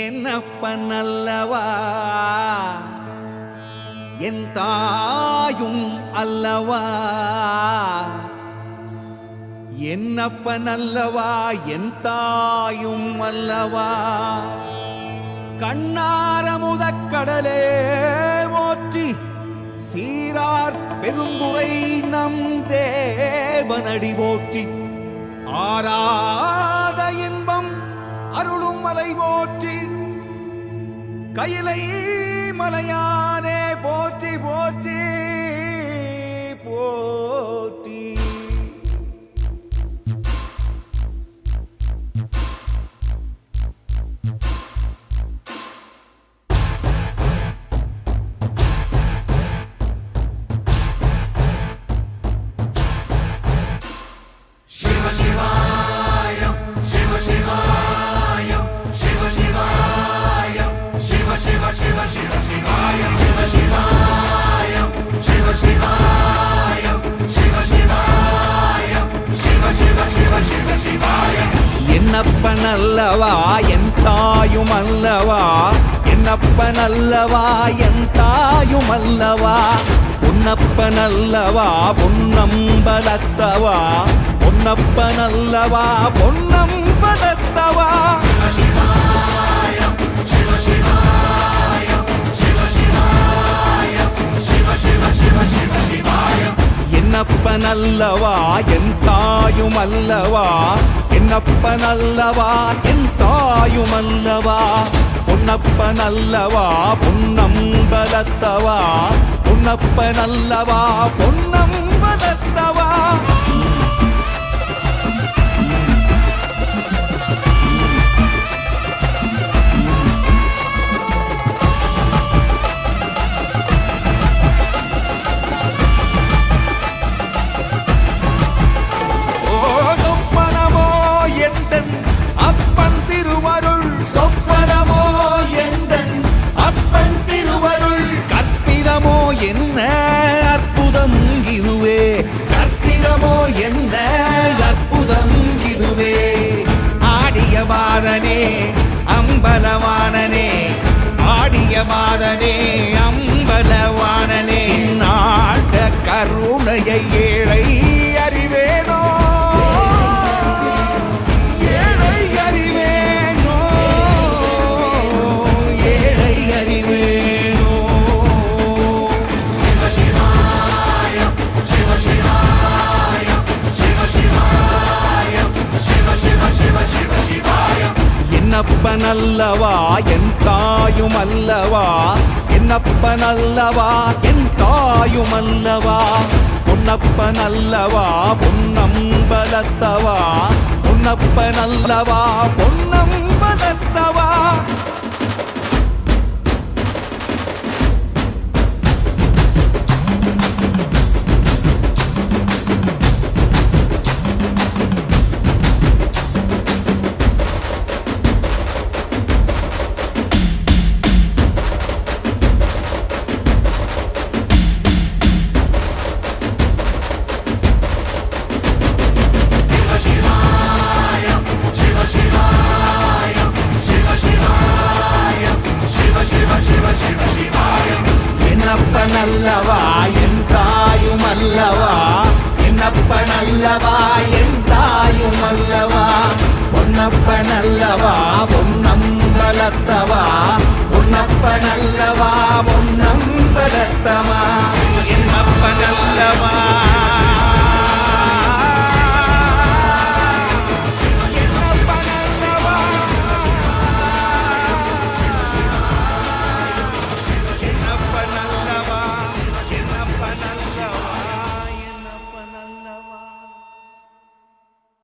என்னப்பனல்லவா என் தாயும் அல்லவா, என்னப்பனல்லவா என் தாயும் அல்லவா. கண்ணாரமுதக்கடலே போற்றி சீரார் பெருந்துரை நம் தேவனடி போற்றி. ஆராத இன்பம் அருளும் மலை போற்றி, கையிலை மலையானே போற்றி போற்றி போற்றி. சிவ சிவாயம் சிவ சிவாயம் சிவ சிவாயம் சிவ சிவ சிவ சிவ சிவாயம் சிவ சிவாயம் சிவ சிவாயம் சிவ சிவாயம் சிவ சிவ சிவ சிவ சிவாயம். என்னப்பனல்லவா என் தாயும் அல்லவா, என்னப்பனல்லவா என் தாயும் அல்லவா. பொன்னப்பனல்லவா பொன்னம்பலத்தவா, பொன்னப்பனல்லவா பொன்னம்பலத்தவா. என்னப்பனல்லவா என் தாயும் அல்லவா, என்னப்பனல்லவா என் தாயும் அல்லவா. பொன்னப்பனல்லவா பொன்னம்பலத்தவா, பொன்னப்பனல்லவா பொன்னம்பலத்தவா. என்ன அற்புதம் இதுவே, கற்பிதமோ என்ன அற்புதம் இதுவே. ஆடிய மாதனே அம்பலவானனே, ஆடிய மாதனே அம்பலவானனே. நாட கருணையை ஏழை அறிவேனோ, ஏழை அறிவேனோ, ஏழை அறிவேனோ. என்னப்பனல்லவா என் தாயும் அல்லவா, என்னப்பனல்லவா என் தாயும் அல்லவா. பொன்னப்பனல்லவா பொன்னம்பலத்தவா, பொன்னப்பனல்லவா பொன்னம்பலத்தவா. என்னப்பனல்லவா என் தாயும் அல்லவா, என்னப்பனல்லவா என் தாயும் அல்லவா. பொன்னப்பனல்லவா பொன்னம்பலத்தவா, பொன்னப்பனல்லவா பொன்னம்பலத்தவா. என்னப்பனல்லவா